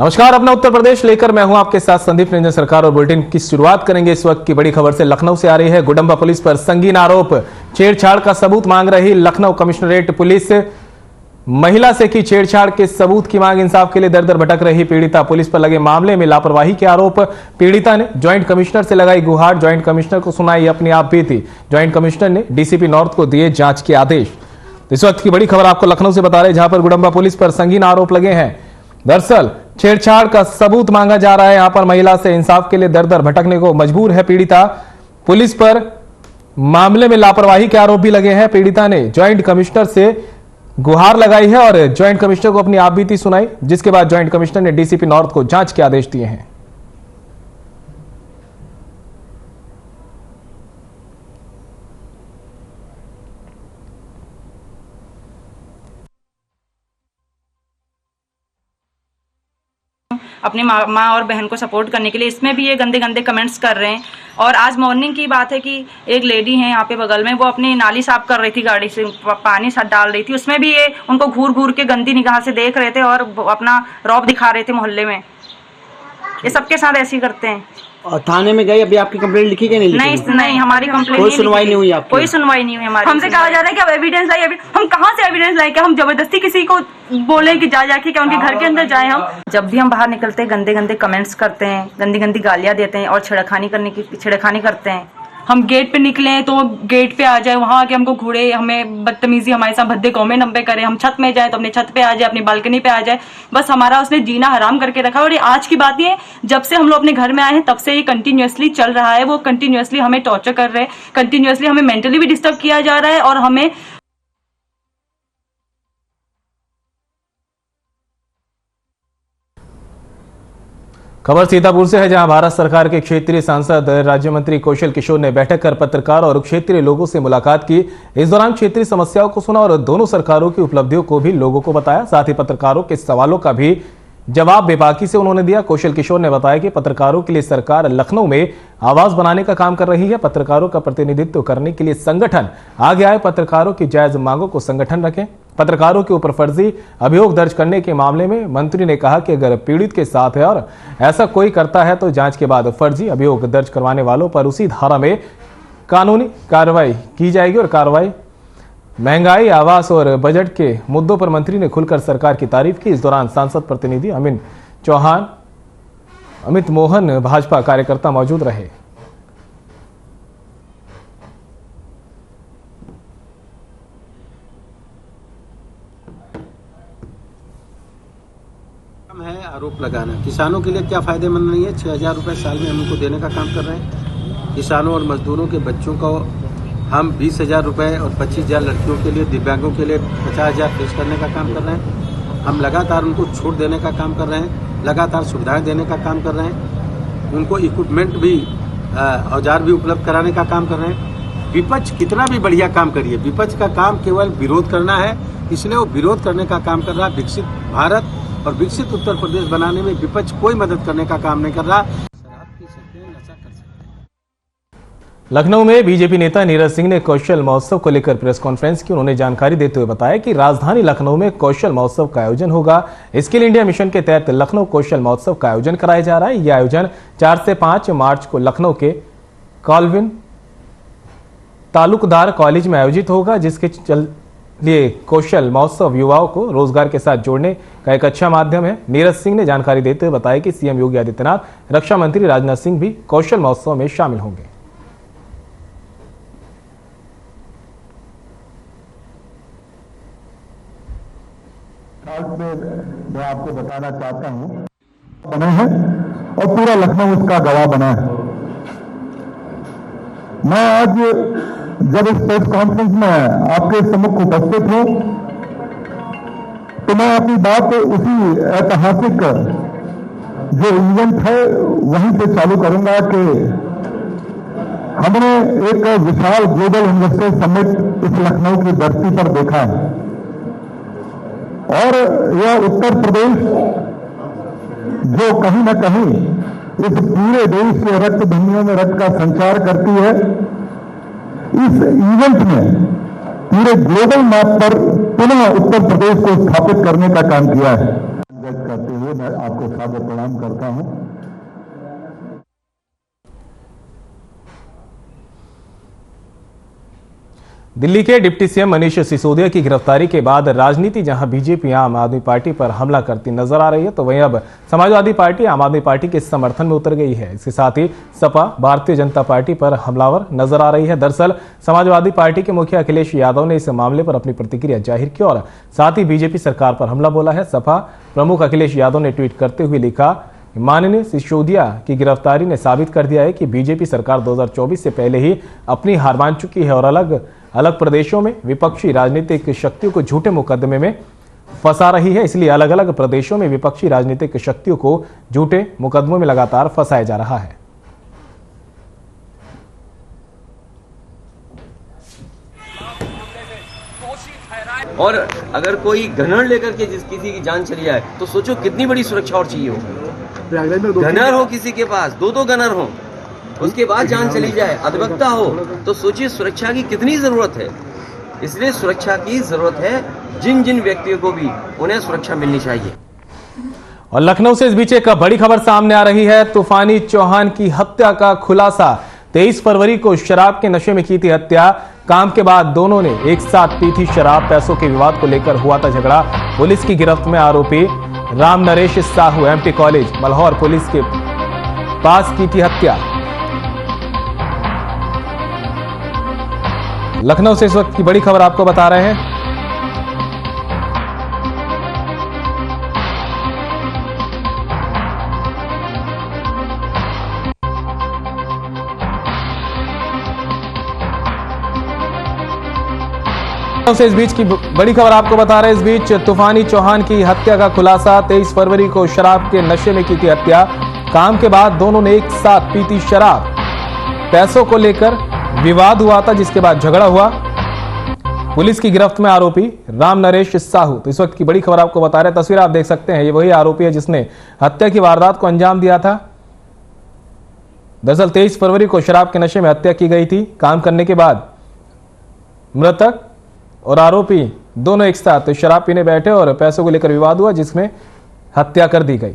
नमस्कार, अपना उत्तर प्रदेश लेकर मैं हूं आपके साथ संदीप निरंजन सरकार और बुलेटिन की शुरुआत करेंगे इस वक्त की बड़ी खबर से। लखनऊ से आ रही है। गुडम्बा पुलिस पर संगीन आरोप, छेड़छाड़ का सबूत मांग रही लखनऊ कमिश्नरेट पुलिस। महिला से की छेड़छाड़ के सबूत की मांग, इंसाफ के लिए दर दर भटक रही पीड़िता। पुलिस पर लगे मामले में लापरवाही के आरोप। पीड़िता ने ज्वाइंट कमिश्नर से लगाई गुहार, ज्वाइंट कमिश्नर को सुनाई अपनी आप बीती। ज्वाइंट कमिश्नर ने डीसीपी नॉर्थ को दिए जांच के आदेश। इस वक्त की बड़ी खबर आपको लखनऊ से बता रहे, जहां पर गुडम्बा पुलिस पर संगीन आरोप लगे हैं। दरअसल छेड़छाड़ का सबूत मांगा जा रहा है। यहां पर महिला से इंसाफ के लिए दर दर भटकने को मजबूर है पीड़िता। पुलिस पर मामले में लापरवाही के आरोप भी लगे हैं। पीड़िता ने ज्वाइंट कमिश्नर से गुहार लगाई है और ज्वाइंट कमिश्नर को अपनी आपबीती सुनाई, जिसके बाद ज्वाइंट कमिश्नर ने डीसीपी नॉर्थ को जांच के आदेश दिए हैं। अपनी माँ और बहन को सपोर्ट करने के लिए, इसमें भी ये गंदे गंदे कमेंट्स कर रहे हैं। और आज मॉर्निंग की बात है कि एक लेडी है यहाँ पे बगल में, वो अपनी नाली साफ कर रही थी, गाड़ी से पानी डाल रही थी, उसमें भी ये उनको घूर घूर के गंदी निगाह से देख रहे थे और अपना रौब दिखा रहे थे मोहल्ले में। ये सबके साथ ऐसे ही करते हैं। और थाने में गई, अभी आपकी कंप्लेंट लिखी कि नहीं लिखी? नहीं, हमारी कंप्लेंट कोई सुनवाई नहीं हुई आपकी? कोई सुनवाई नहीं हुई हमारी। हमसे कहा जा रहा है कि अब एविडेंस लाइए। हम कहाँ से एविडेंस लाए? क्या हम जबरदस्ती किसी को बोले कि जा जाके क्या उनके घर के अंदर जाए? हम जब भी हम बाहर निकलते हैं गंदे गंदे कमेंट्स करते हैं, गंदी गंदी गालियां देते हैं और छेड़खानी करते हैं। हम गेट पे निकले तो गेट पे आ जाए, वहां आके हमको घूरे, हमें बदतमीजी, हमारे साथ भद्दे कमेंट हम पे करे। हम छत में जाए तो अपने छत पे आ जाए, अपनी बालकनी पे आ जाए। बस हमारा उसने जीना हराम करके रखा। और ये आज की बात नहीं है, जब से हम लोग अपने घर में आए हैं तब से ये कंटिन्यूअसली चल रहा है। वो कंटिन्यूअसली हमें टॉर्चर कर रहे हैं, कंटिन्यूअसली हमें मेंटली भी डिस्टर्ब किया जा रहा है और हमें खबर सीतापुर से है, जहां भारत सरकार के क्षेत्रीय सांसद राज्य मंत्री कौशल किशोर ने बैठक कर पत्रकार और क्षेत्रीय लोगों से मुलाकात की। इस दौरान क्षेत्रीय समस्याओं को सुना और दोनों सरकारों की उपलब्धियों को भी लोगों को बताया। साथ ही पत्रकारों के सवालों का भी जवाब बेबाकी से उन्होंने दिया। कौशल किशोर ने बताया कि पत्रकारों के लिए सरकार लखनऊ में आवास बनाने का काम कर रही है। पत्रकारों का प्रतिनिधित्व करने के लिए संगठन आगे आए, पत्रकारों की जायज मांगों को संगठन रखें। पत्रकारों के ऊपर फर्जी अभियोग दर्ज करने के मामले में मंत्री ने कहा कि अगर पीड़ित के साथ है और ऐसा कोई करता है तो जांच के बाद फर्जी अभियोग दर्ज करवाने वालों पर उसी धारा में कानूनी कार्रवाई की जाएगी। और कार्रवाई महंगाई, आवास और बजट के मुद्दों पर मंत्री ने खुलकर सरकार की तारीफ की। इस दौरान सांसद प्रतिनिधि अमित चौहान, अमित मोहन, भाजपा कार्यकर्ता मौजूद रहे। है आरोप लगाना। किसानों के लिए क्या फायदेमंद नहीं है? 6,000 रुपये साल में हम उनको देने का काम कर रहे हैं। किसानों और मजदूरों के बच्चों को हम 20,000 रुपये और 25,000 लड़कियों के लिए, दिव्यांगों के लिए 50,000 फीस करने का काम कर रहे हैं। हम लगातार उनको छूट देने का काम कर रहे हैं, लगातार सुविधाएं देने का काम कर रहे हैं। उनको इक्विपमेंट भी, औजार भी उपलब्ध कराने का काम कर रहे हैं। विपक्ष कितना भी बढ़िया काम करिए, विपक्ष का काम केवल विरोध करना है, इसलिए वो विरोध करने का काम कर रहा है। विकसित भारत और विकसित उत्तर प्रदेश बनाने में विपक्ष कोई मदद करने का काम नहीं कर रहा। शराब पी सकते हैं, नशा कर सकते हैं। लखनऊ में बीजेपी नेता नीरज सिंह ने कौशल महोत्सव को लेकर प्रेस कॉन्फ्रेंस की। उन्होंने जानकारी देते हुए बताया कि राजधानी लखनऊ में कौशल महोत्सव का आयोजन होगा। स्किल इंडिया मिशन के तहत लखनऊ कौशल महोत्सव का आयोजन कराया जा रहा है। यह आयोजन 4 से 5 मार्च को लखनऊ के कॉल्विन तालुकदार कॉलेज में आयोजित होगा, जिसके लिए कौशल महोत्सव युवाओं को रोजगार के साथ जोड़ने का एक अच्छा माध्यम है। नीरज सिंह ने जानकारी देते हुए बताया कि सीएम योगी आदित्यनाथ, रक्षा मंत्री राजनाथ सिंह भी कौशल महोत्सव में शामिल होंगे। मैं आपको बताना चाहता हूं, बना है और पूरा लखनऊ इसका गवाह बना है। मैं आज जब इस प्रेस कॉन्फ्रेंस में आपके सम्मुख उपस्थित हूं तो मैं अपनी बात उसी ऐतिहासिक जो इवेंट है वहीं से चालू करूंगा कि हमने एक विशाल ग्लोबल इन्वेस्टर समिट इस लखनऊ की धरती पर देखा है और यह उत्तर प्रदेश जो कहीं न कहीं इस पूरे देश के रक्त धमनियों में रक्त का संचार करती है, इस इवेंट में पूरे ग्लोबल मैप पर पुनः उत्तर प्रदेश को स्थापित करने का काम किया है। करते हुए हुए मैं आपको सादर प्रणाम करता हूं। दिल्ली के डिप्टी सीएम मनीष सिसोदिया की गिरफ्तारी के बाद राजनीति जहां बीजेपी आम आदमी पार्टी पर हमला करती नजर आ रही है, तो वहीं अब समाजवादी पार्टी आम आदमी पार्टी के समर्थन में उतर गई है। इसके साथ ही सपा भारतीय जनता पार्टी पर हमलावर नजर आ रही है। दरअसल समाजवादी पार्टी के मुखिया अखिलेश यादव ने इस मामले पर अपनी प्रतिक्रिया जाहिर की और साथ ही बीजेपी सरकार पर हमला बोला है। सपा प्रमुख अखिलेश यादव ने ट्वीट करते हुए लिखा, माननीय सिसोदिया की गिरफ्तारी ने साबित कर दिया है कि बीजेपी सरकार 2024 से पहले ही अपनी हार मान चुकी है और अलग अलग प्रदेशों में विपक्षी राजनीतिक शक्तियों को झूठे मुकदमे में फंसा रही है। इसलिए अलग अलग प्रदेशों में विपक्षी राजनीतिक शक्तियों को झूठे मुकदमों में लगातार फंसाया जा रहा है। और अगर कोई गनर लेकर के किसी की जान चली जाए तो सोचो कितनी बड़ी सुरक्षा और चाहिए हो। गनर हो किसी के पास, दो गनर हो, उसके बाद जान चली जाए, अधिवक्ता हो, तो सोचिए सुरक्षा की कितनी जरूरत है। इसलिए सुरक्षा की जरूरत है। जिन जिन व्यक्तियों को भी उन्हें सुरक्षा मिलनी चाहिए। और लखनऊ से इस बीच एक बड़ी खबर सामने आ रही है। तूफानी चौहान की हत्या का खुलासा। 23 फरवरी को शराब के नशे में की थी हत्या। काम के बाद दोनों ने एक साथ पी थी शराब। पैसों के विवाद को लेकर हुआ था झगड़ा। पुलिस की गिरफ्त में आरोपी Ram Naresh Sahu MT college Malhaur police के पास की थी हत्या। लखनऊ से इस वक्त की बड़ी खबर आपको बता रहे हैं। से इस बीच की बड़ी खबर आपको बता रहे हैं। इस बीच तूफानी चौहान की हत्या का खुलासा। 23 फरवरी को शराब के नशे में की थी हत्या। काम के बाद दोनों ने एक साथ पी थी शराब। पैसों को लेकर विवाद हुआ था, जिसके बाद झगड़ा हुआ। पुलिस की गिरफ्त में आरोपी राम नरेश साहू। तो इस वक्त की बड़ी खबर आपको बता रहे हैं। तस्वीर आप देख सकते हैं, ये वही आरोपी है जिसने हत्या की वारदात को अंजाम दिया था। दरअसल 23 फरवरी को शराब के नशे में हत्या की गई थी। काम करने के बाद मृतक और आरोपी दोनों एक साथ शराब पीने बैठे और पैसों को लेकर विवाद हुआ, जिसमें हत्या कर दी गई।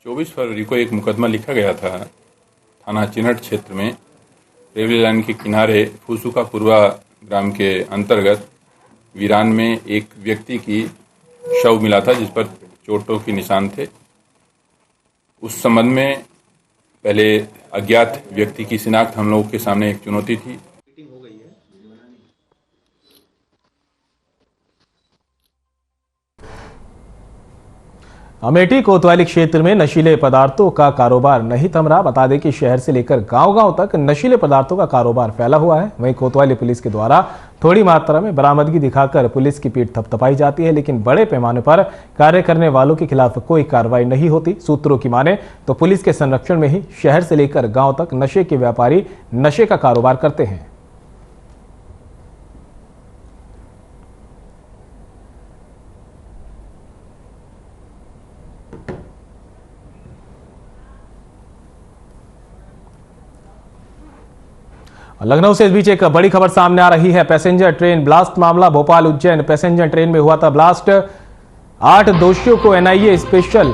चौबीस फरवरी को एक मुकदमा लिखा गया था थाना चिनहट क्षेत्र में, रेलवे लाइन के किनारे फूसुका पूर्वा ग्राम के अंतर्गत वीरान में एक व्यक्ति की शव मिला था जिस पर चोटों के निशान थे। उस संबंध में पहले अज्ञात व्यक्ति की शिनाख्त हम लोगों के सामने एक चुनौती थी। अमेठी कोतवाली क्षेत्र में नशीले पदार्थों का कारोबार नहीं थम रहा। बता दें कि शहर से लेकर गांव-गांव तक नशीले पदार्थों का कारोबार फैला हुआ है। वहीं कोतवाली पुलिस के द्वारा थोड़ी मात्रा में बरामदगी दिखाकर पुलिस की पीठ थपथपाई जाती है, लेकिन बड़े पैमाने पर कार्य करने वालों के खिलाफ कोई कार्रवाई नहीं होती। सूत्रों की माने तो पुलिस के संरक्षण में ही शहर से लेकर गाँव तक नशे के व्यापारी नशे का कारोबार करते हैं। लखनऊ से इस बीच एक बड़ी खबर सामने आ रही है। पैसेंजर ट्रेन ब्लास्ट मामला। भोपाल उज्जैन पैसेंजर ट्रेन में हुआ था ब्लास्ट। 8 दोषियों को एनआईए स्पेशल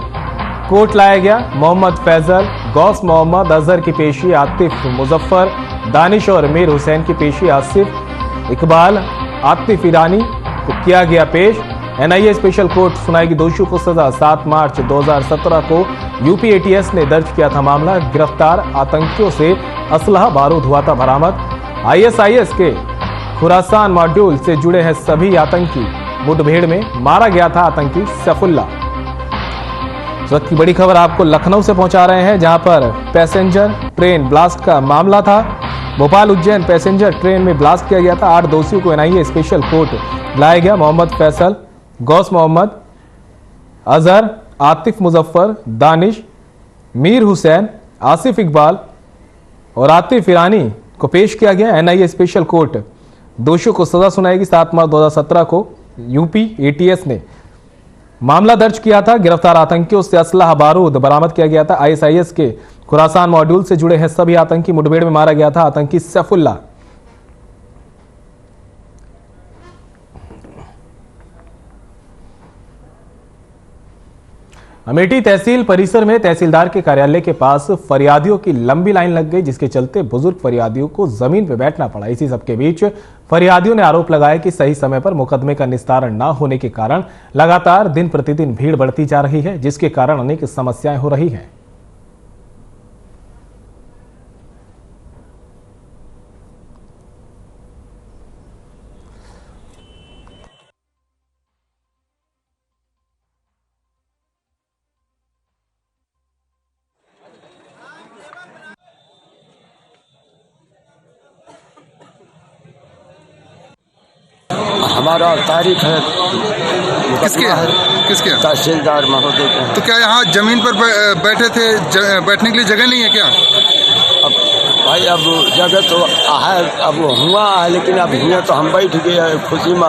कोर्ट लाया गया। मोहम्मद फैजल, गौस मोहम्मद, अजहर की पेशी, आतिफ मुजफ्फर, दानिश और मीर हुसैन की पेशी, आसिफ इकबाल, आतिफ ईरानी को किया गया पेश। एनआईए स्पेशल कोर्ट सुनाएगी दोषियों को सजा। 7 मार्च 2017 को यूपी एटीएस ने दर्ज किया था मामला। गिरफ्तार आतंकियों से असलहा बारूद हुआ था बरामद। आईएसआईएस के खुरासान मॉड्यूल से जुड़े हैं सभी आतंकी। मुठभेड़ में मारा गया था आतंकी सैफुल्ला। इस वक्त की बड़ी खबर आपको लखनऊ से पहुंचा रहे हैं, जहां पर पैसेंजर ट्रेन ब्लास्ट का मामला था। भोपाल उज्जैन पैसेंजर ट्रेन में ब्लास्ट किया गया था। 8 दोषियों को एनआईए स्पेशल कोर्ट लाया गया। मोहम्मद फैसल, गौस मोहम्मद, अजहर, आतिफ मुजफ्फर, दानिश, मीर हुसैन, आसिफ इकबाल और आतिफ ईरानी को पेश किया गया। एनआईए स्पेशल कोर्ट दोषियों को सजा सुनाएगी। 7 मार्च 2017 को यूपी एटीएस ने मामला दर्ज किया था। गिरफ्तार आतंकियों से असलहा बारूद बरामद किया गया था। आईएसआईएस के खुरासान मॉड्यूल से जुड़े हैं सभी आतंकी। मुठभेड़ में मारा गया था आतंकी सैफुल्ला। अमेठी तहसील परिसर में तहसीलदार के कार्यालय के पास फरियादियों की लंबी लाइन लग गई, जिसके चलते बुजुर्ग फरियादियों को जमीन पर बैठना पड़ा। इसी सबके बीच फरियादियों ने आरोप लगाया कि सही समय पर मुकदमे का निस्तारण न होने के कारण लगातार दिन प्रतिदिन भीड़ बढ़ती जा रही है, जिसके कारण अनेक समस्याएं हो रही हैं। हमारा तारीख है किसके तहसीलदार महोदय के। तो क्या यहाँ जमीन पर बैठे थे, बैठने के लिए जगह नहीं है क्या? अब भाई अब जगह तो है, अब हुआ है, लेकिन अब हुए तो हम बैठ गए खुशी में।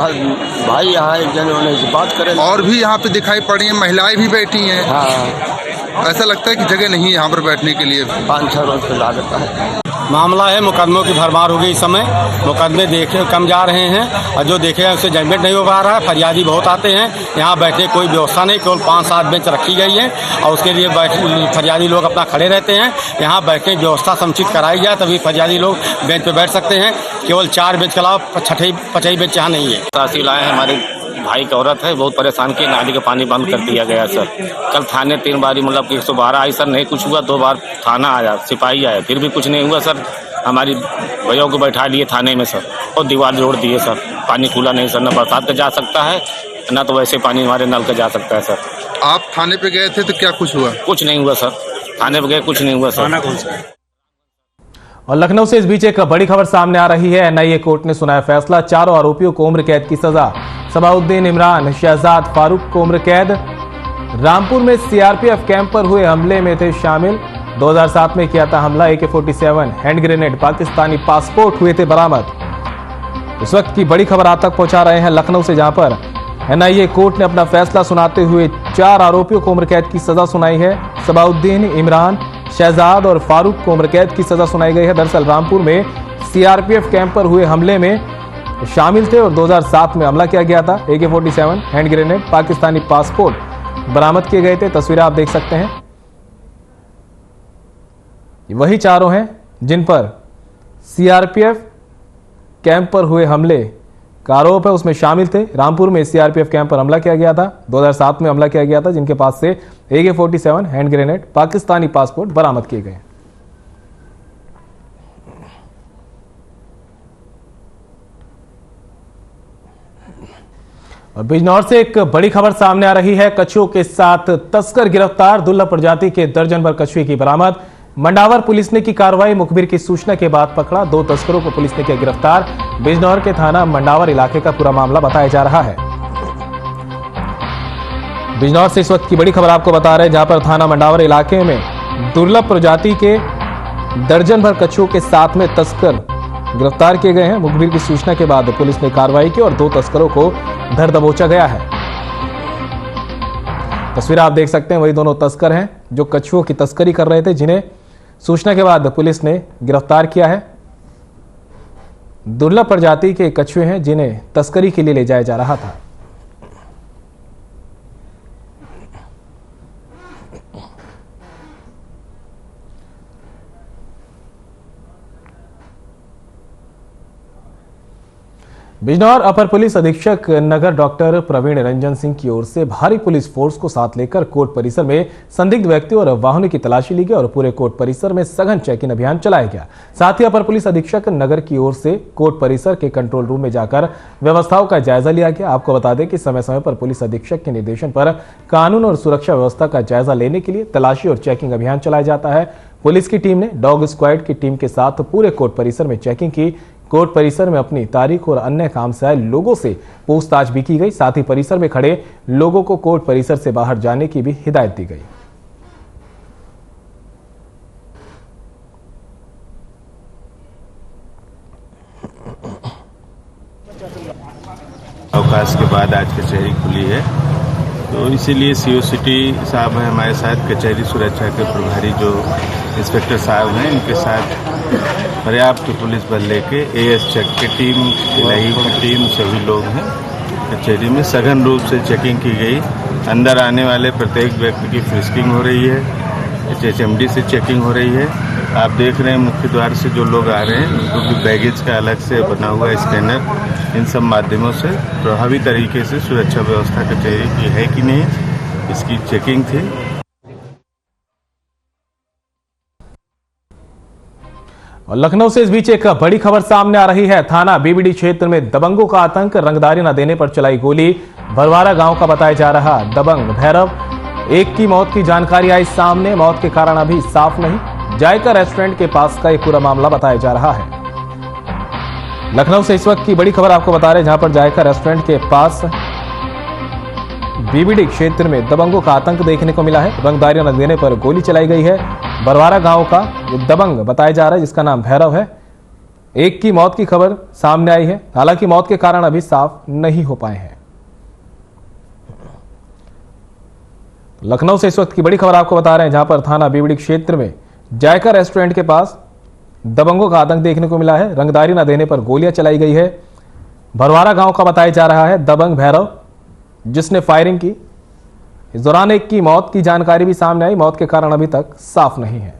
भाई यहाँ एक जने उन्हें बात करें। और भी यहाँ पे दिखाई पड़ी हैं, महिलाएं भी बैठी हैं। हाँ, ऐसा लगता है कि जगह नहीं है यहाँ पर बैठने के लिए। 5-6 रोज पे लागत है। मामला है मुकदमों की भरमार हो गई। इस समय मुकदमे देखे कम जा रहे हैं और जो देखे हैं उससे जजमेंट नहीं हो पा रहा है। फरियादी बहुत आते हैं, यहाँ बैठने कोई व्यवस्था नहीं, केवल 5-7 बेंच रखी गई है और उसके लिए फरियादी लोग अपना खड़े रहते हैं। यहाँ बैठने की व्यवस्था समुचित कराई जाए तभी फरियादी लोग बेंच पर बैठ सकते हैं। केवल 4 बेंच के अलावा 6 बेंच यहाँ नहीं है। तहसील आए हैं, हमारे भाई की औरत है, बहुत परेशान की, नाली का पानी बंद कर दिया गया सर। कल थाने 3 बारी मतलब 112 आई सर, नहीं कुछ हुआ। 2 बार थाना आया, सिपाही आया, फिर भी कुछ नहीं हुआ सर। हमारी भैया को बैठा लिए थाने में सर और दीवार जोड़ दिए सर। पानी खुला नहीं सर, न बरसात का जा सकता है न तो वैसे पानी हमारे नल का जा सकता है सर। आप थाने पे गए थे तो क्या कुछ हुआ? कुछ नहीं हुआ सर, थाने पे गए कुछ नहीं हुआ सर। और लखनऊ से इस बीच एक बड़ी खबर सामने आ रही है। एनआईए कोर्ट ने सुनाया फैसला, 4 आरोपियों को उम्र कैद की सजा। सबाउद्दीन, इमरान, शहजाद, फारूक को उम्र कैद। रामपुर में सीआरपीएफ कैंप पर हुए हमले में थे शामिल। 2007 में किया था हमला। AK-47 hand grenade, Pakistani passport हुए थे बरामद। इस वक्त की बड़ी खबर आप तक पहुंचा रहे हैं लखनऊ से, जहां पर एनआईए कोर्ट ने अपना फैसला सुनाते हुए 4 आरोपियों को उम्र कैद की सजा सुनाई है। सबाउद्दीन, इमरान, शहजाद और फारूक को उम्र कैद की सजा सुनाई गई है। दरअसल रामपुर में सीआरपीएफ कैंप पर हुए हमले में शामिल थे और 2007 में हमला किया गया था। AK-47 hand grenade, Pakistani passport बरामद किए गए थे। तस्वीरें आप देख सकते हैं, वही चारों हैं जिन पर सीआरपीएफ कैंप पर हुए हमले का आरोप है, उसमें शामिल थे। रामपुर में सीआरपीएफ कैंप पर हमला किया गया था, 2007 में हमला किया गया था, जिनके पास से AK-47 hand grenade, Pakistani passport बरामद किए गए। और बिजनौर से एक बड़ी खबर सामने आ रही है। कछुओं के साथ तस्कर गिरफ्तार, दुर्लभ प्रजाति के दर्जन भर कछुए की बरामद। मंडावर पुलिस ने की कार्रवाई, मुखबिर की सूचना के बाद पकड़ा। 2 तस्करों को पुलिस ने किया गिरफ्तार। बिजनौर के थाना मंडावर इलाके का पूरा मामला बताया जा रहा है। बिजनौर से इस वक्त की बड़ी खबर आपको बता रहे हैं, जहां पर थाना मंडावर इलाके में दुर्लभ प्रजाति के दर्जन भर कछुओं के साथ में तस्कर गिरफ्तार किए गए हैं। मुखबिर की सूचना के बाद पुलिस ने कार्रवाई की और 2 तस्करों को धर दबोचा गया है। तस्वीर आप देख सकते हैं, वही दोनों तस्कर हैं जो कछुओं की तस्करी कर रहे थे, जिन्हें सूचना के बाद पुलिस ने गिरफ्तार किया है। दुर्लभ प्रजाति के कछुए हैं जिन्हें तस्करी के लिए ले जाया जा रहा था। बिजनौर अपर पुलिस अधीक्षक नगर डॉक्टर प्रवीण रंजन सिंह की ओर से भारी पुलिस फोर्स को साथ लेकर कोर्ट परिसर में संदिग्ध व्यक्तियों और वाहनों की तलाशी ली गई और पूरे कोर्ट परिसर में सघन चेकिंग अभियान चलाया गया। साथ ही अपर पुलिस अधीक्षक नगर की ओर से कोर्ट परिसर के कंट्रोल रूम में जाकर व्यवस्थाओं का जायजा लिया गया। आपको बता दें कि समय समय पर पुलिस अधीक्षक के निर्देशन पर कानून और सुरक्षा व्यवस्था का जायजा लेने के लिए तलाशी और चेकिंग अभियान चलाया जाता है। पुलिस की टीम ने डॉग स्क्वाड की टीम के साथ पूरे कोर्ट परिसर में चेकिंग की। कोर्ट परिसर में अपनी तारीख और अन्य काम से आए लोगों से पूछताछ भी की गई। साथ ही परिसर में खड़े लोगों को कोर्ट परिसर से बाहर जाने की भी हिदायत दी गई। अवकाश के बाद आज कचहरी खुली है, तो इसीलिए सीओ सिटी साहब हैं हमारे साथ, कचहरी सुरक्षा के प्रभारी जो इंस्पेक्टर साहब हैं, इनके साथ पर्याप्त पुलिस बल लेके एएस चेक की टीम, इलाही की टीम, सभी लोग हैं कचहरी में सघन रूप से चेकिंग की गई। अंदर आने वाले प्रत्येक व्यक्ति की फ्रिस्किंग हो रही है, HMD से चेकिंग हो रही है। आप देख रहे हैं मुख्य द्वार से जो लोग आ रहे हैं उनको भी बैगेज का अलग से बना हुआ स्कैनर, इन सब माध्यमों से प्रभावी तरीके से सुरक्षा व्यवस्था कचहरी की है कि नहीं, इसकी चेकिंग थी। और लखनऊ से इस बीच एक बड़ी खबर सामने आ रही है। थाना बीबीडी क्षेत्र में दबंगों का आतंक, रंगदारी न देने पर चलाई गोली। भरवारा गांव का बताया जा रहा दबंग भैरव, एक की मौत की जानकारी आई सामने, मौत के कारण अभी साफ नहीं। जायका रेस्टोरेंट के पास का एक पूरा मामला बताया जा रहा है। लखनऊ से इस वक्त की बड़ी खबर आपको बता रहे हैं, जहां पर जायका रेस्टोरेंट के पास बीबीडी क्षेत्र में दबंगों का आतंक देखने को मिला है। रंगदारी न देने पर गोली चलाई गई है। बरवारा गांव का ये दबंग बताया जा रहा है, जिसका नाम भैरव है। एक की मौत की खबर सामने आई है, हालांकि मौत के कारण अभी साफ नहीं हो पाए हैं। लखनऊ से इस वक्त की बड़ी खबर आपको बता रहे हैं, जहां पर थाना बीबीडी क्षेत्र में जायका रेस्टोरेंट के पास दबंगों का आतंक देखने को मिला है। रंगदारी न देने पर गोलियां चलाई गई है। भरवारा गांव का बताया जा रहा है दबंग भैरव, जिसने फायरिंग की। इस दौरान एक की मौत की जानकारी भी सामने आई, मौत के कारण अभी तक साफ नहीं है।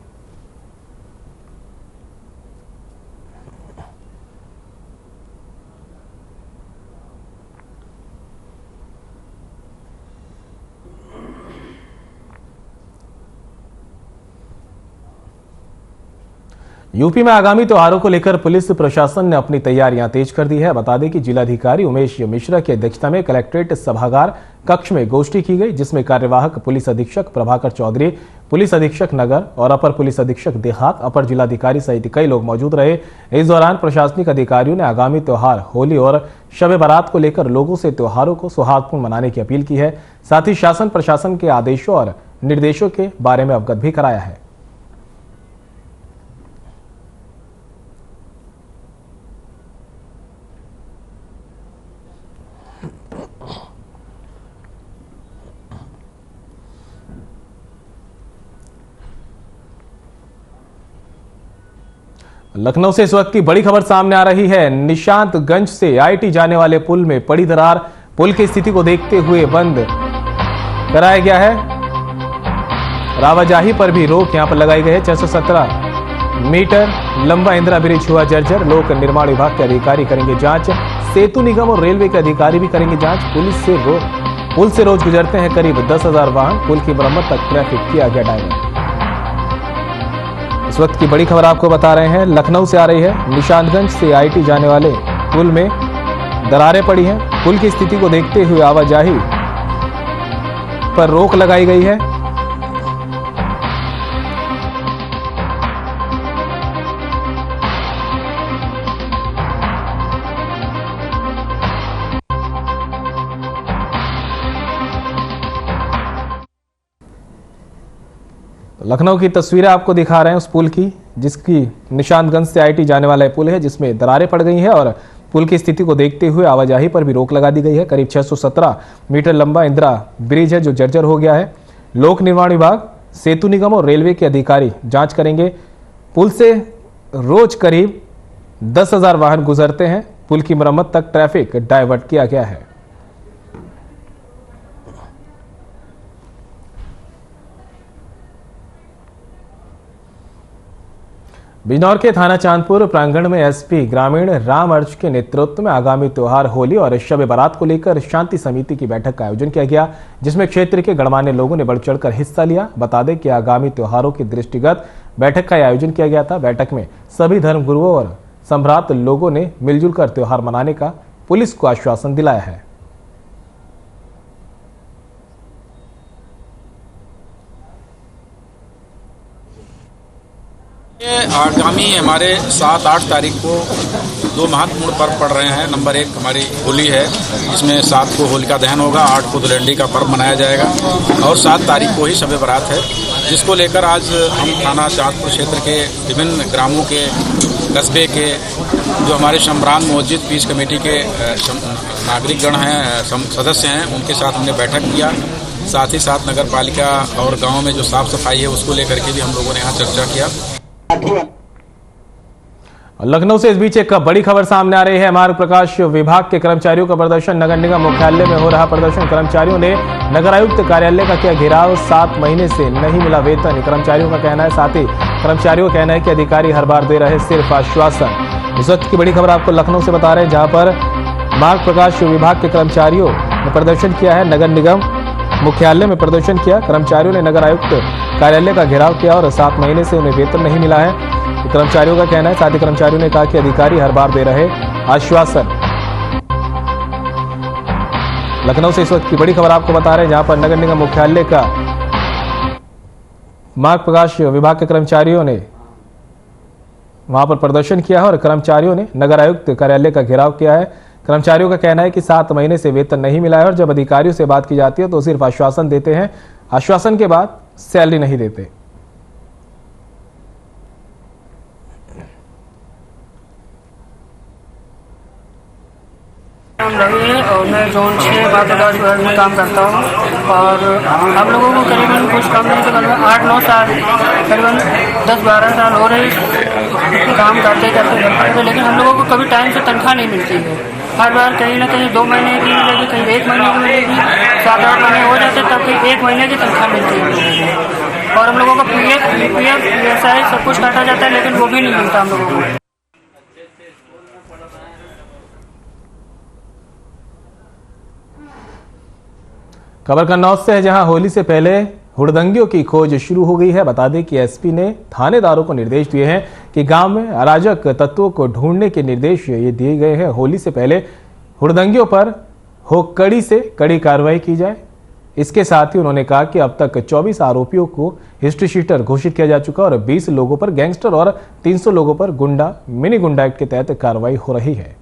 यूपी में आगामी त्योहारों को लेकर पुलिस प्रशासन ने अपनी तैयारियां तेज कर दी है। बता दें कि जिलाधिकारी उमेश मिश्रा की अध्यक्षता में कलेक्ट्रेट सभागार कक्ष में गोष्ठी की गई, जिसमें कार्यवाहक पुलिस अधीक्षक प्रभाकर चौधरी, पुलिस अधीक्षक नगर और अपर पुलिस अधीक्षक देहात, अपर जिलाधिकारी सहित कई लोग मौजूद रहे। इस दौरान प्रशासनिक अधिकारियों ने आगामी त्योहार होली और शब बारात को लेकर लोगों से त्योहारों को सौहार्दपूर्ण मनाने की अपील की है। साथ ही शासन प्रशासन के आदेशों और निर्देशों के बारे में अवगत भी कराया है। लखनऊ से इस वक्त की बड़ी खबर सामने आ रही है। निशांतगंज से आईटी जाने वाले पुल में पड़ी दरार, पुल की स्थिति को देखते हुए बंद कराया गया है। आवाजाही पर भी रोक यहां पर लगाई गई है। 617 मीटर लंबा इंदिरा ब्रिज हुआ जर्जर। लोक निर्माण विभाग के अधिकारी करेंगे जांच, सेतु निगम और रेलवे के अधिकारी भी करेंगे जांच। पुल से रोज गुजरते हैं करीब 10,000 वाहन। पुल की मरम्मत तक ट्रैफिक किया गया डायवर्ट। इस वक्त की बड़ी खबर आपको बता रहे हैं, लखनऊ से आ रही है। निशांतगंज से आईटी जाने वाले पुल में दरारें पड़ी हैं। पुल की स्थिति को देखते हुए आवाजाही पर रोक लगाई गई है। लखनऊ की तस्वीरें आपको दिखा रहे हैं उस पुल की, जिसकी निशांतगंज से आईटी जाने वाला पुल है, जिसमें दरारें पड़ गई हैं और पुल की स्थिति को देखते हुए आवाजाही पर भी रोक लगा दी गई है। करीब 617 मीटर लंबा इंदिरा ब्रिज है जो जर्जर हो गया है। लोक निर्माण विभाग, सेतु निगम और रेलवे के अधिकारी जांच करेंगे। पुल से रोज करीब 10,000 वाहन गुजरते हैं। पुल की मरम्मत तक ट्रैफिक डायवर्ट किया गया है। बिजनौर के थाना चांदपुर प्रांगण में एसपी ग्रामीण राम अर्च के नेतृत्व में आगामी त्योहार होली और शब बारात को लेकर शांति समिति की बैठक का आयोजन किया गया, जिसमें क्षेत्र के गणमान्य लोगों ने बढ़ चढ़कर हिस्सा लिया। बता दें कि आगामी त्योहारों के दृष्टिगत बैठक का आयोजन किया गया था। बैठक में सभी धर्मगुरुओं और सम्भ्रात लोगों ने मिलजुल कर त्योहार मनाने का पुलिस को आश्वासन दिलाया है। आगामी हमारे 7-8 तारीख को 2 महत्वपूर्ण पर्व पड़ रहे हैं। नंबर 1 हमारी होली है, जिसमें 7 को होलिका दहन होगा, 8 को धुलंडी का पर्व मनाया जाएगा और 7 तारीख को ही शब बारात है, जिसको लेकर आज हम थाना चांदपुर क्षेत्र के विभिन्न ग्रामों के, कस्बे के जो हमारे शमरान मस्जिद पीस कमेटी के नागरिकगण हैं, सदस्य हैं, उनके साथ हमने बैठक किया। साथ ही साथ नगर पालिका और गाँव में जो साफ सफाई है उसको लेकर के भी हम लोगों ने यहाँ चर्चा किया। लखनऊ से इस बीच एक बड़ी खबर सामने आ रही है। मार्ग प्रकाश विभाग के कर्मचारियों का प्रदर्शन। नगर निगम मुख्यालय में हो रहा प्रदर्शन। कर्मचारियों ने नगर आयुक्त कार्यालय का किया घेराव। 7 महीने से नहीं मिला वेतन, कर्मचारियों का कहना है। साथ ही कर्मचारियों का कहना है कि अधिकारी हर बार दे रहे सिर्फ आश्वासन। इस वक्त की बड़ी खबर आपको लखनऊ से बता रहे हैं, जहां पर मार्ग प्रकाश विभाग के कर्मचारियों ने प्रदर्शन किया है। नगर निगम मुख्यालय में प्रदर्शन किया। कर्मचारियों ने नगर आयुक्त कार्यालय का घेराव किया और 7 महीने से उन्हें वेतन नहीं मिला है, कर्मचारियों का कहना है। साथ ही कर्मचारियों ने कहा कि अधिकारी हर बार दे रहे आश्वासन। लखनऊ से इस वक्त की बड़ी खबर आपको बता रहे हैं, जहां पर नगर निगम मुख्यालय का मार्ग प्रकाश विभाग के कर्मचारियों ने वहां पर प्रदर्शन किया है और कर्मचारियों ने नगर आयुक्त कार्यालय का घेराव किया है। कर्मचारियों का कहना है कि 7 महीने से वेतन नहीं मिला है और जब अधिकारियों से बात की जाती है तो सिर्फ आश्वासन देते हैं, आश्वासन के बाद सैलरी नहीं देते। नाम रवि है और मैं जोन 6 बागेदार विभाग में काम करता हूँ और हम लोगों को करीबन कुछ कम नहीं तो करीबन 8-9 साल, करीबन 10-12 साल हो रहे काम करते करते, लेकिन हम लोगों को कभी टाइम से तनख्वाह नहीं मिलती है। हर बार कहीं ना कहीं 2 महीने की मिलेगी, कहीं 1 महीने की मिलेगी, 7-8 महीने हो जाते तब कहीं 1 महीने की तनख्वाह मिलती है हम लोगों को। और हम लोगों को PF, ESI सब कुछ काटा जाता है, लेकिन वो भी नहीं मिलता हम लोगों को। खबर कन्नौज से है, जहां होली से पहले हुड़दंगियों की खोज शुरू हो गई है। बता दें कि एसपी ने थानेदारों को निर्देश दिए हैं कि गांव में अराजक तत्वों को ढूंढने के निर्देश ये दिए गए हैं। होली से पहले हुड़दंगियों पर हो कड़ी से कड़ी कार्रवाई की जाए। इसके साथ ही उन्होंने कहा कि अब तक 24 आरोपियों को हिस्ट्री शीटर घोषित किया जा चुका है और 20 लोगों पर गैंगस्टर और 300 लोगों पर गुंडा मिनी गुंडा एक्ट के तहत कार्रवाई हो रही है।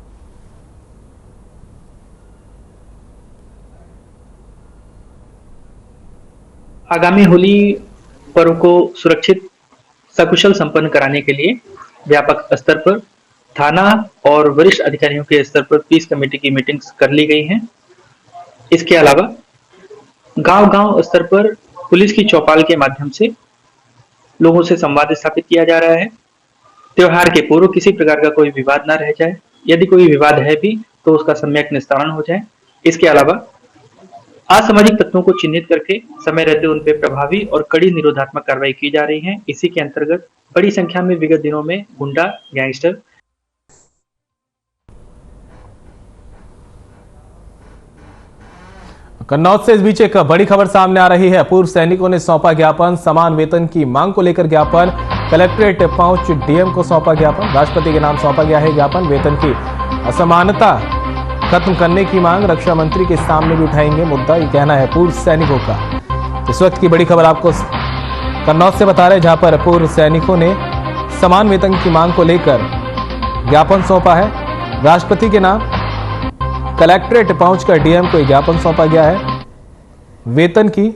आगामी होली पर्व को सुरक्षित सकुशल संपन्न कराने के लिए व्यापक स्तर पर थाना और वरिष्ठ अधिकारियों के स्तर पर पीस कमेटी की मीटिंग्स कर ली गई हैं। इसके अलावा गांव-गांव स्तर पर पुलिस की चौपाल के माध्यम से लोगों से संवाद स्थापित किया जा रहा है। त्योहार के पूर्व किसी प्रकार का कोई विवाद न रह जाए, यदि कोई विवाद है भी तो उसका सम्यक निस्तारण हो जाए। इसके अलावा असामाजिक तत्वों को चिन्हित करके समय रहते उन पर प्रभावी और कड़ी निरोधात्मक कार्रवाई की जा रही है। इसी के अंतर्गत बड़ी संख्या में विगत दिनों में गुंडा, गैंगस्टर, कन्नौज से इस बीच एक बड़ी खबर सामने आ रही है। पूर्व सैनिकों ने सौंपा ज्ञापन। समान वेतन की मांग को लेकर ज्ञापन। कलेक्ट्रेट पहुंच डीएम को सौंपा ज्ञापन। राष्ट्रपति के नाम सौंपा गया है ज्ञापन। वेतन की असमानता खत्म करने की मांग रक्षा मंत्री के सामने भी उठाएंगे मुद्दा, ये कहना है पूर्व सैनिकों का। इस वक्त की बड़ी खबर आपको कन्नौज से बता रहे हैं, जहां पर पूर्व सैनिकों ने समान वेतन की मांग को लेकर ज्ञापन सौंपा है। राष्ट्रपति के नाम कलेक्ट्रेट पहुंचकर डीएम को ज्ञापन सौंपा गया है। वेतन की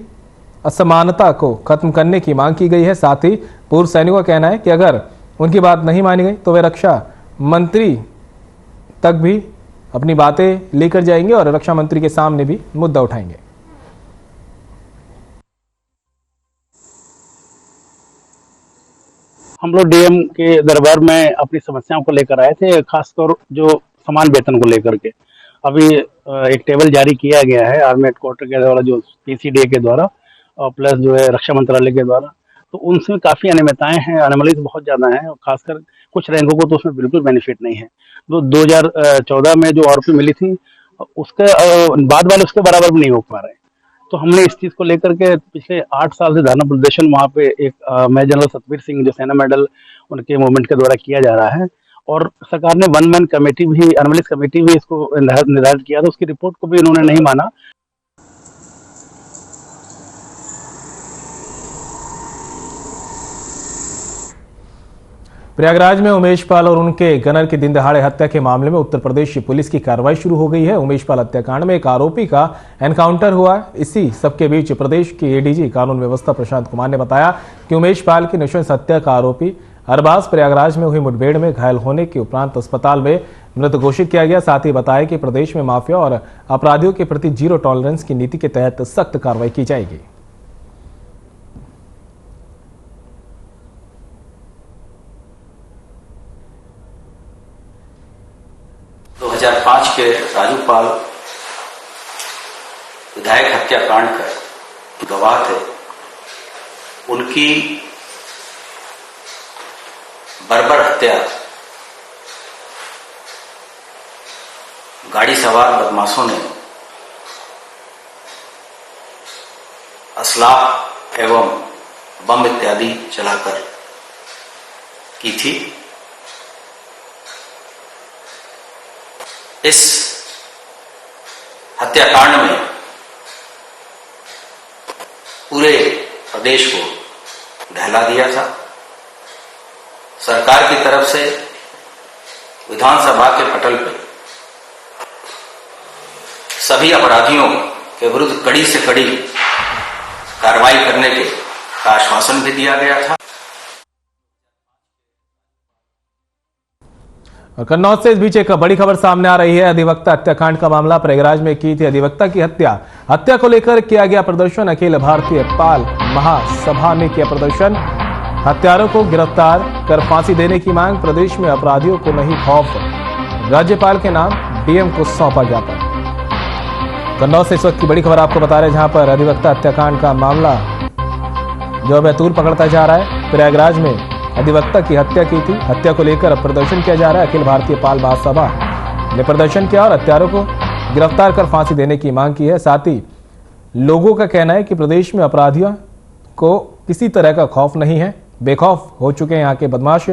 असमानता को खत्म करने की मांग की गई है। साथ ही पूर्व सैनिकों का कहना है कि अगर उनकी बात नहीं मानी गई तो वे रक्षा मंत्री तक भी अपनी बातें लेकर जाएंगे और रक्षा मंत्री के सामने भी मुद्दा उठाएंगे। हम लोग डीएम के दरबार में अपनी समस्याओं को लेकर आए थे, खासतौर जो समान वेतन को लेकर के। अभी एक टेबल जारी किया गया है आर्मी हेडक्वार्टर के द्वारा, जो PCDA के द्वारा और प्लस जो है रक्षा मंत्रालय के द्वारा। तो उनसे काफ़ी अनियमितताएं हैं, अनोमलीज बहुत ज़्यादा हैं और खासकर कुछ रैंकों को तो उसमें बिल्कुल बेनिफिट नहीं है। तो 2014 में जो आरोपी मिली थी उसके बाद वाले उसके बराबर भी नहीं हो पा रहे। तो हमने इस चीज़ को लेकर के पिछले 8 साल से धरना प्रदर्शन वहाँ पे एक मेजर जनरल सतबीर सिंह जो सेना मेडल उनके मूवमेंट के द्वारा किया जा रहा है, और सरकार ने 1 मैन कमेटी भी, एनालिस्ट कमेटी भी इसको निर्धारित किया था, उसकी रिपोर्ट को भी इन्होंने नहीं माना। प्रयागराज में उमेश पाल और उनके गनर की दिन दहाड़े हत्या के मामले में उत्तर प्रदेश पुलिस की कार्रवाई शुरू हो गई है। उमेश पाल हत्याकांड में एक आरोपी का एनकाउंटर हुआ। इसी सबके बीच प्रदेश के एडीजी कानून व्यवस्था प्रशांत कुमार ने बताया कि उमेश पाल की नृशंस हत्या का आरोपी अरबाज प्रयागराज में हुई मुठभेड़ में घायल होने के उपरांत अस्पताल में मृत घोषित किया गया। साथ ही बताया कि प्रदेश में माफिया और अपराधियों के प्रति जीरो टॉलरेंस की नीति के तहत सख्त कार्रवाई की जाएगी। विधायक हत्याकांड का गवाह थे, उनकी बर्बर हत्या गाड़ी सवार बदमाशों ने असलाह एवं बम इत्यादि चलाकर की थी। इस हत्याकांड में पूरे प्रदेश को दहला दिया था। सरकार की तरफ से विधानसभा के पटल पर सभी अपराधियों के विरुद्ध कड़ी से कड़ी कार्रवाई करने का आश्वासन भी दिया गया था। और कन्नौज से इस बीच एक बड़ी खबर सामने आ रही है। अधिवक्ता हत्याकांड का मामला प्रयागराज में की थी अधिवक्ता की हत्या को लेकर किया गया प्रदर्शन। अखिल भारतीय पाल महासभा में किया प्रदर्शन। हत्यारों को गिरफ्तार कर फांसी देने की मांग। प्रदेश में अपराधियों को नहीं खौफ, राज्यपाल के नाम डीएम को सौंपा ज्ञापन। कन्नौज से इस वक्त की बड़ी खबर आपको बता रहे हैं, जहां पर अधिवक्ता हत्याकांड का मामला जो अब तूल पकड़ता जा रहा है। प्रयागराज में अधिवक्ता की हत्या की थी। हत्या को लेकर प्रदर्शन किया जा रहा है। अखिल भारतीय पाल महासभा ने प्रदर्शन किया और हत्यारों को गिरफ्तार कर फांसी देने की मांग की है। साथ ही लोगों का कहना है कि प्रदेश में अपराधियों को किसी तरह का खौफ नहीं है, बेखौफ हो चुके हैं यहाँ के बदमाश।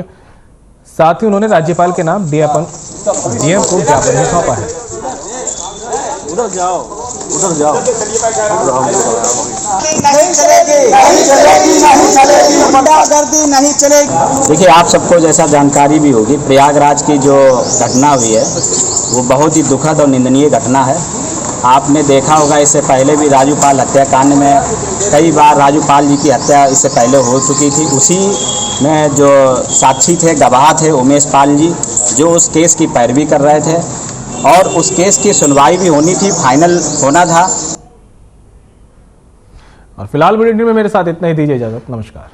साथ ही उन्होंने राज्यपाल के नाम डीएम को ज्ञापन भी सौंपा है। उधर जाओ, उधर जाओ। देखिए, आप सबको जैसा जानकारी भी होगी, प्रयागराज की जो घटना हुई है वो बहुत ही दुखद और निंदनीय घटना है। आपने देखा होगा, इससे पहले भी राजूपाल हत्याकांड में कई बार राजूपाल जी की हत्या इससे पहले हो चुकी थी। उसी में जो साक्षी थे, गवाह थे उमेश पाल जी, जो उस केस की पैरवी कर रहे थे और उस केस की सुनवाई भी होनी थी, फाइनल होना था। और फिलहाल बुलेटिन में मेरे साथ इतना ही। दीजिए इजाजत। नमस्कार।